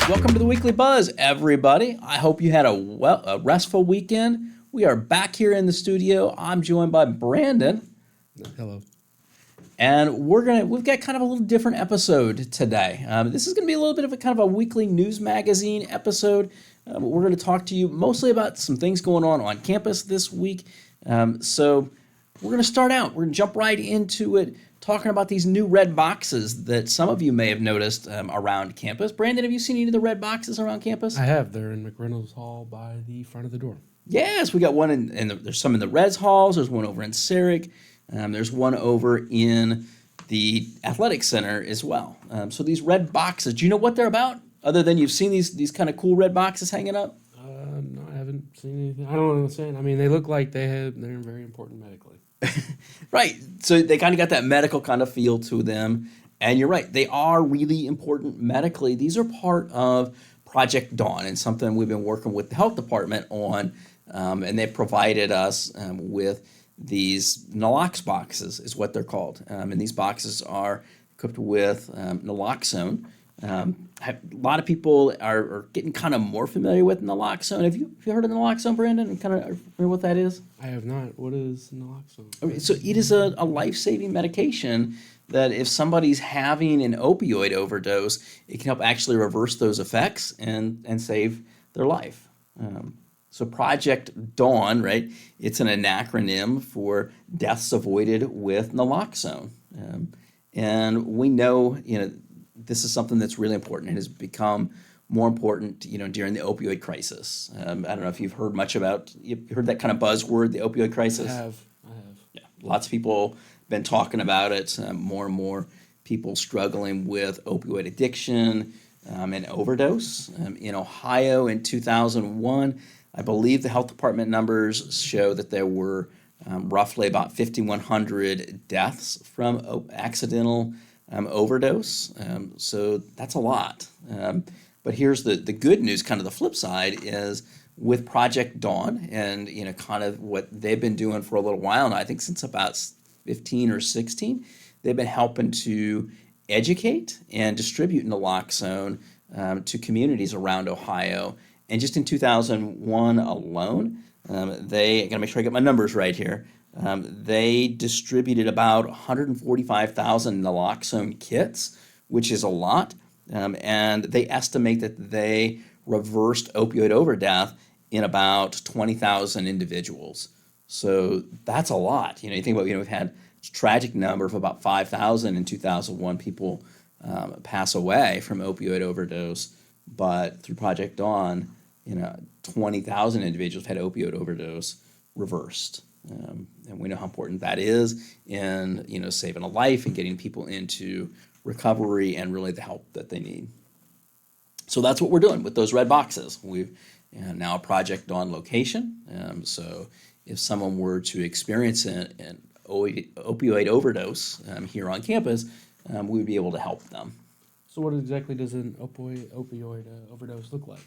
Welcome to the Weekly Buzz, everybody. I hope you had a restful weekend. We are back here in the studio. I'm joined by Brandon, Hello. and we've got kind of a little different episode today. This is gonna be a little bit of a kind of a weekly news magazine episode. We're gonna talk to you mostly about some things going on campus this week. So we're gonna start out. We're gonna jump right into it, talking about these new red boxes that some of you may have noticed around campus. Brandon, have you seen any of the red boxes around campus? I have. They're in McReynolds Hall by the front of the door. Yes, we got one there's some in the Res Halls. There's one over in Sarek. There's one over in the Athletic Center as well. So these red boxes, do you know what they're about? Other than you've seen these kind of cool red boxes hanging up? No, I haven't seen anything. I don't know what I'm saying. I mean, they look like they're very important medically. Right. So they kind of got that medical kind of feel to them. And you're right, they are really important medically. These are part of Project Dawn and something we've been working with the health department on. And they provided us with these Nalox boxes, is what they're called. And these boxes are equipped with naloxone. A lot of people are getting kind of more familiar with naloxone. Have you heard of naloxone, Brandon? And kind of remember what that is? I have not. What is naloxone? Okay, so it is a life-saving medication that if somebody's having an opioid overdose, it can help actually reverse those effects and save their life. So Project Dawn, right? It's an acronym for deaths avoided with naloxone. And we know, this is something that's really important and has become more important, during the opioid crisis. I don't know if you've heard you've heard that kind of buzzword, the opioid crisis. I have. Yeah, lots of people been talking about it. More and more people struggling with opioid addiction and overdose. In Ohio in 2001, I believe the health department numbers show that there were roughly about 5,100 deaths from accidental overdose. So that's a lot. But here's the good news, kind of the flip side is with Project Dawn and kind of what they've been doing for a little while now, I think since about 15 or 16, they've been helping to educate and distribute naloxone to communities around Ohio. And just in 2001 alone, I gotta make sure I get my numbers right here. They distributed about 145,000 naloxone kits, which is a lot. And they estimate that they reversed opioid overdeath in about 20,000 individuals. So that's a lot. You think about, we've had a tragic number of about 5,000 in 2001 people pass away from opioid overdose. But through Project Dawn, 20,000 individuals had opioid overdose reversed. And we know how important that is in, saving a life and getting people into recovery and really the help that they need. So that's what we're doing with those red boxes. We've now a Project Dawn location. So if someone were to experience an opioid overdose here on campus, we would be able to help them. So what exactly does an opioid overdose look like?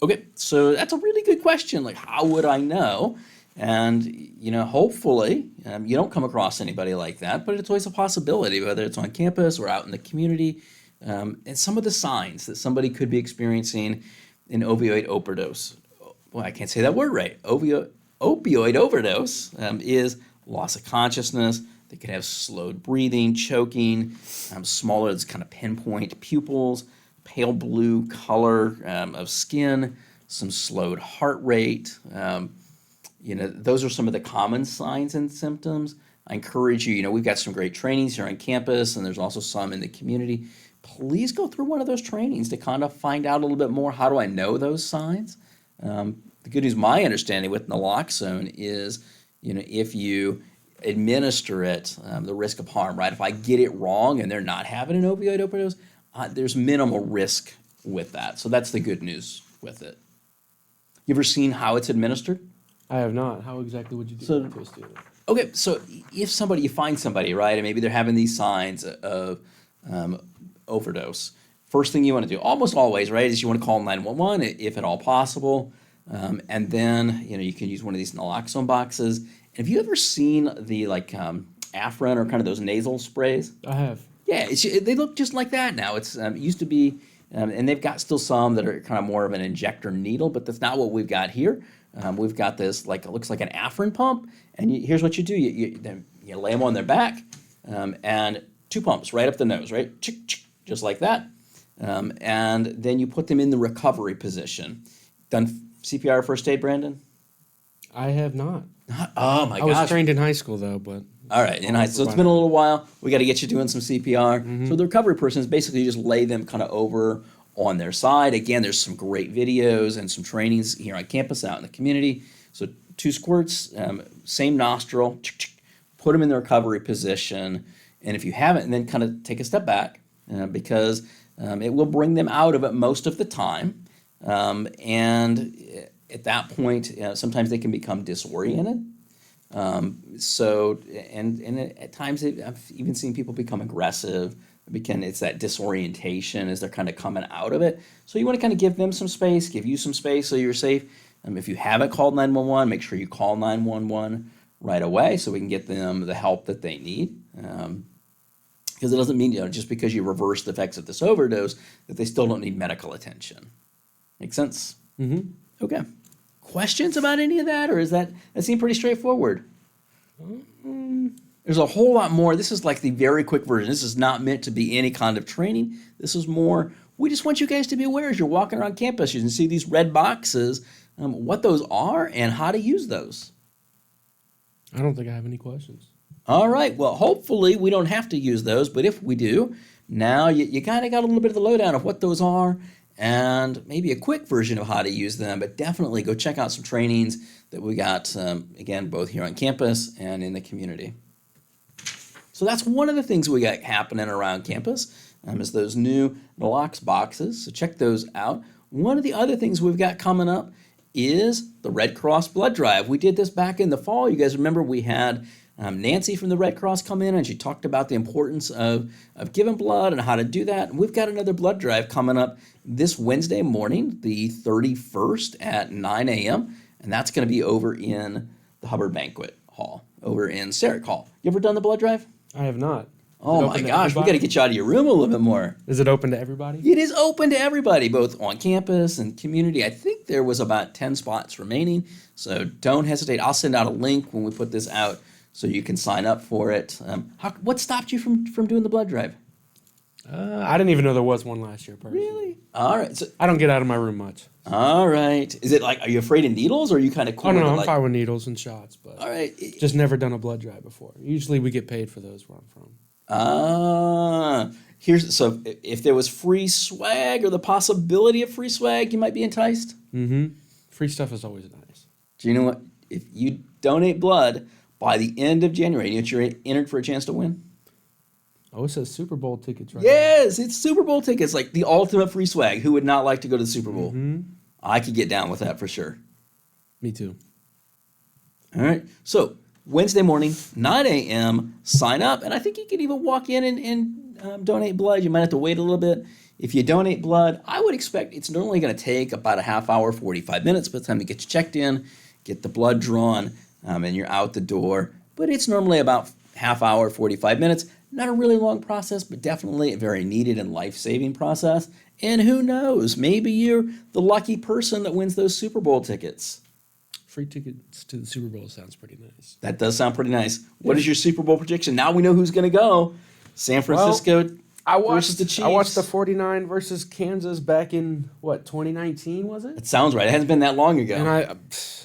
Okay, so that's a really good question. Like, how would I know? And, hopefully you don't come across anybody like that, but it's always a possibility, whether it's on campus or out in the community. And some of the signs that somebody could be experiencing an opioid overdose. Well, I can't say that word right. Opioid overdose is loss of consciousness. They could have slowed breathing, choking, smaller, it's kind of pinpoint pupils, pale blue color of skin, some slowed heart rate. Those are some of the common signs and symptoms. I encourage you, we've got some great trainings here on campus, and there's also some in the community. Please go through one of those trainings to kind of find out a little bit more. How do I know those signs? The good news, my understanding with naloxone is, if you administer it, the risk of harm, right? If I get it wrong and they're not having an opioid overdose, there's minimal risk with that. So that's the good news with it. You ever seen how it's administered? I have not. How exactly would you do So- that to a student? Okay, so if you find somebody, right, and maybe they're having these signs of overdose, first thing you want to do, almost always, right, is you want to call 911 if at all possible. And then, you can use one of these naloxone boxes. Have you ever seen the Afrin or kind of those nasal sprays? I have. Yeah, they look just like that now. It used to be And they've got still some that are kind of more of an injector needle, but that's not what we've got here. We've got this, like, it looks like an Afrin pump, and here's what you do. You lay them on their back, and 2 pumps right up the nose, right? Chick, chick, just like that. And then you put them in the recovery position. Done CPR or first aid, Brandon? I have not. Oh my I was gosh. trained in high school though, but All right, so it's been a little while. We got to get you doing some CPR. So the recovery person is basically just lay them kind of over on their side. Again, there's some great videos and some trainings here on campus, out in the community. So 2 squirts, same nostril, put them in the recovery position. And if you haven't, and then kind of take a step back because it will bring them out of it most of the time. And at that point, sometimes they can become disoriented. At times I've even seen people become aggressive. It's that disorientation as they're kind of coming out of it. So you want to kind of give them some space, give you some space so you're safe. If you haven't called 911, make sure you call 911 right away so we can get them the help that they need. Because it doesn't mean, just because you reverse the effects of this overdose that they still don't need medical attention. Make sense? Mm-hmm. Okay. Questions about any of that, or is that seemed pretty straightforward? There's a whole lot more. This is like the very quick version. This is not meant to be any kind of training. This is more, we just want you guys to be aware as you're walking around campus. You can see these red boxes, what those are and how to use those. I don't think I have any questions. All right. Well, hopefully we don't have to use those, but if we do, now you kind of got a little bit of the lowdown of what those are and maybe a quick version of how to use them, but definitely go check out some trainings that we got, again, both here on campus and in the community. So that's one of the things we got happening around campus is those new Nalox boxes. So check those out. One of the other things we've got coming up is the Red Cross blood drive. We did this back in the fall. You guys remember we had Nancy from the Red Cross come in and she talked about the importance of giving blood and how to do that. And we've got another blood drive coming up this Wednesday morning, the 31st at 9 a.m. And that's going to be over in the Hubbard Banquet Hall, over in Sarek Hall. You ever done the blood drive? I have not. Oh my gosh, we got to get you out of your room a little bit more. Is it open to everybody? It is open to everybody, both on campus and community. I think there was about 10 spots remaining, so don't hesitate. I'll send out a link when we put this out so you can sign up for it. What stopped you from doing the blood drive? I didn't even know there was one last year, personally. Really? All right. So, I don't get out of my room much. all right. Is it like, are you afraid of needles, or are you kind of cool? Oh, no, with it, I'm like, fine with needles and shots, but all right. just never done a blood drive before. Usually we get paid for those where I'm from. So if there was free swag or the possibility of free swag, you might be enticed. Mm-hmm. Free stuff is always nice. Do you know what? If you donate blood by the end of January, you know what you're entered for a chance to win? Oh, it says Super Bowl tickets right Yes, it's Super Bowl tickets, like the ultimate free swag. Who would not like to go to the Super Bowl? Mm-hmm. I could get down with that for sure. Me too. All right. So Wednesday morning, 9 a.m., sign up. And I think you can even walk in and donate blood. You might have to wait a little bit. If you donate blood, I would expect it's normally going to take about a half hour, 45 minutes by the time to get you checked in, get the blood drawn, and you're out the door. But it's normally about half hour, 45 minutes. Not a really long process, but definitely a very needed and life-saving process. And who knows, maybe you're the lucky person that wins those Super Bowl tickets. Free tickets to the Super Bowl sounds pretty nice. That does sound pretty nice. What is your Super Bowl prediction? Now we know who's going to go. San Francisco versus the Chiefs. I watched the 49 versus Kansas back in, 2019, was it? It sounds right. It hasn't been that long ago. And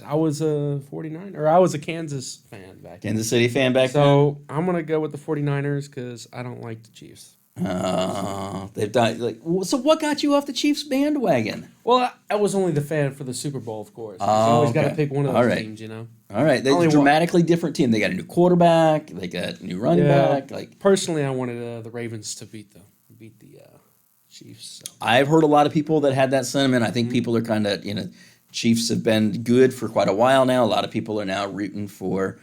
I was a 49, or I was a Kansas fan back then. Kansas City fan back then? So I'm going to go with the 49ers because I don't like the Chiefs. They've done so. What got you off the Chiefs bandwagon? Well, I was only the fan for the Super Bowl, of course. You Oh, always got to okay. pick one of those All right. teams, you know? All right, they're Only a one. dramatically different team. They got a new quarterback. They got a new running back. Personally, I wanted the Ravens to beat the Chiefs. So. I've heard a lot of people that had that sentiment. I think people are kind of, Chiefs have been good for quite a while now. A lot of people are now rooting for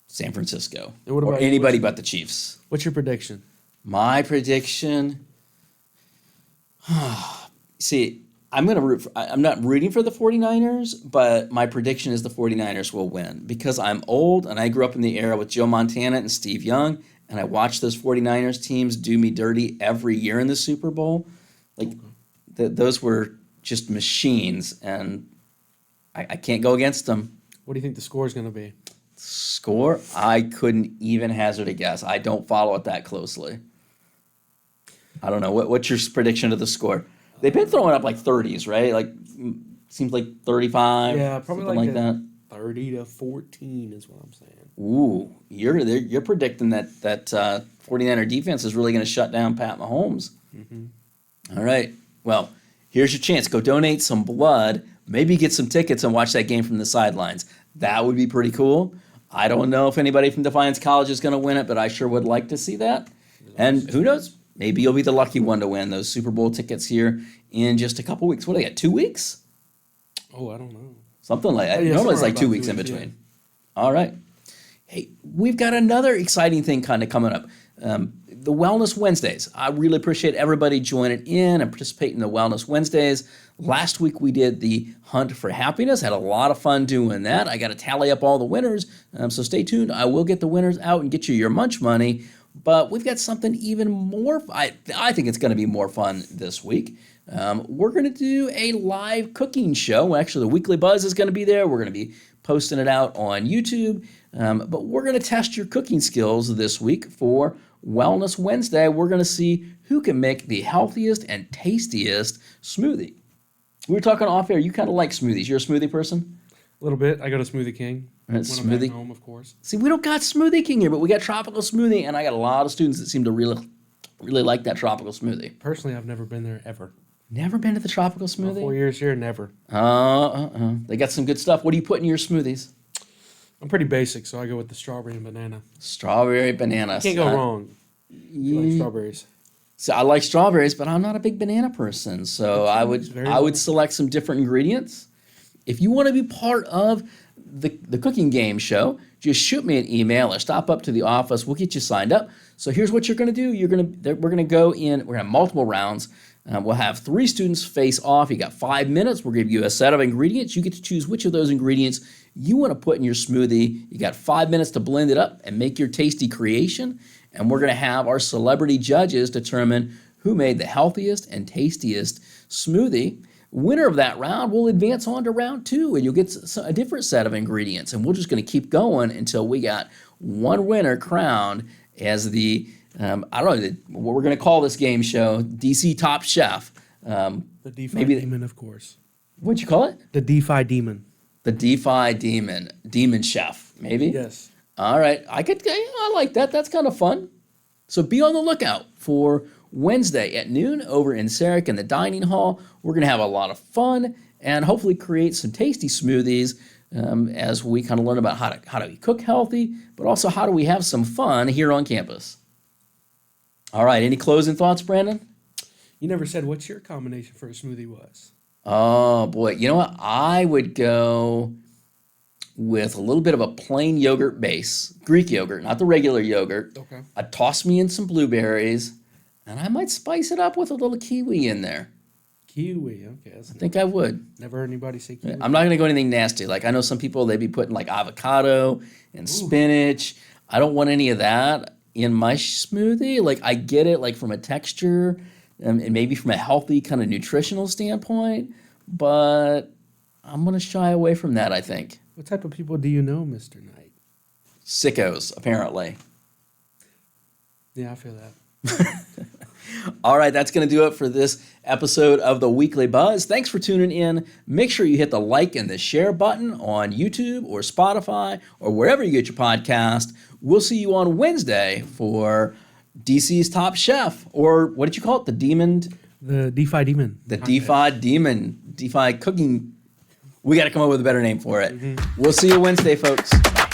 San Francisco And what or about you? anybody but the Chiefs. What's your prediction? My prediction. See, I'm not rooting for the 49ers, but my prediction is the 49ers will win because I'm old and I grew up in the era with Joe Montana and Steve Young, and I watched those 49ers teams do me dirty every year in the Super Bowl. those were just machines, and I can't go against them. What do you think the score is going to be? Score? I couldn't even hazard a guess. I don't follow it that closely. I don't know. What's your prediction of the score? They've been throwing up like 30s, right? Like, seems like 35. Yeah, probably something like that. 30-14 is what I'm saying. Ooh, you're predicting that 49er defense is really going to shut down Pat Mahomes. Mm-hmm. All right. Well, here's your chance. Go donate some blood. Maybe get some tickets and watch that game from the sidelines. That would be pretty cool. I don't know if anybody from Defiance College is going to win it, but I sure would like to see that. And who knows? Maybe you'll be the lucky one to win those Super Bowl tickets here in just a couple weeks. What do they got? 2 weeks? Oh, I don't know. Something like that. Yeah, Normally it's somewhere like 2 about weeks 2 in weeks, between. yeah. All right. Hey, we've got another exciting thing kind of coming up. The Wellness Wednesdays. I really appreciate everybody joining in and participating in the Wellness Wednesdays. Last week we did the Hunt for Happiness. Had a lot of fun doing that. I got to tally up all the winners, so stay tuned. I will get the winners out and get you your munch money. But we've got something even more. I think it's going to be more fun this week. We're going to do a live cooking show. Actually, the Weekly Buzz is going to be there. We're going to be posting it out on YouTube. But we're going to test your cooking skills this week for Wellness Wednesday. We're going to see who can make the healthiest and tastiest smoothie. We were talking off air. You kind of like smoothies. You're a smoothie person? A little bit. I go to Smoothie King. When I'm Smoothie. back home, of course. See, we don't got Smoothie King here, but we got Tropical Smoothie, and I got a lot of students that seem to really like that Tropical Smoothie. Personally, I've never been there ever. Never been to the Tropical 4 Smoothie? years here, never. They got some good stuff. What do you put in your smoothies? I'm pretty basic, so I go with the strawberry and banana. Strawberry, banana. Can't go wrong. You like strawberries. So I like strawberries, but I'm not a big banana person. So I would select some different ingredients. If you want to be part of the cooking game show, just shoot me an email or stop up to the office. We'll get you signed up. So here's what you're going to do. We're going to go in. We're going to have multiple rounds. We'll have 3 students face off. You got 5 minutes. We'll give you a set of ingredients. You get to choose which of those ingredients you want to put in your smoothie. You got 5 minutes to blend it up and make your tasty creation. And we're going to have our celebrity judges determine who made the healthiest and tastiest smoothie. Winner of that round will advance on to round 2, and you'll get a different set of ingredients. And we're just going to keep going until we got one winner crowned as the, I don't know, what we're going to call this game show, DC Top Chef. The DeFi Demon, of course. What'd you call it? The DeFi Demon. The DeFi Demon. Demon Chef, maybe? Yes. All right. I like that. That's kind of fun. So be on the lookout for Wednesday at noon over in Sarek in the dining hall. We're going to have a lot of fun and hopefully create some tasty smoothies as we kind of learn about how do we cook healthy, but also how do we have some fun here on campus. All right. Any closing thoughts, Brandon? You never said what your combination for a smoothie was. Oh, boy. You know what? I would go with a little bit of a plain yogurt base, Greek yogurt, not the regular yogurt. Okay. I'd toss me in some blueberries, and I might spice it up with a little kiwi in there. Kiwi, okay. I think I would. Never heard anybody say kiwi. I'm not going to go anything nasty. Like, I know some people, they'd be putting like avocado and spinach. I don't want any of that in my smoothie. Like, I get it, like, from a texture and maybe from a healthy kind of nutritional standpoint, but I'm going to shy away from that, I think. What type of people do you know, Mr. Knight? Sickos, apparently. Yeah, I feel that. All right, that's going to do it for this episode of the Weekly Buzz. Thanks for tuning in. Make sure you hit the like and the share button on YouTube or Spotify or wherever you get your podcast. We'll see you on Wednesday for DC's Top Chef, or what did you call it? The DeFi Demon. The DeFi Demon. DeFi Cooking. We got to come up with a better name for it. We'll see you Wednesday, folks. Bye.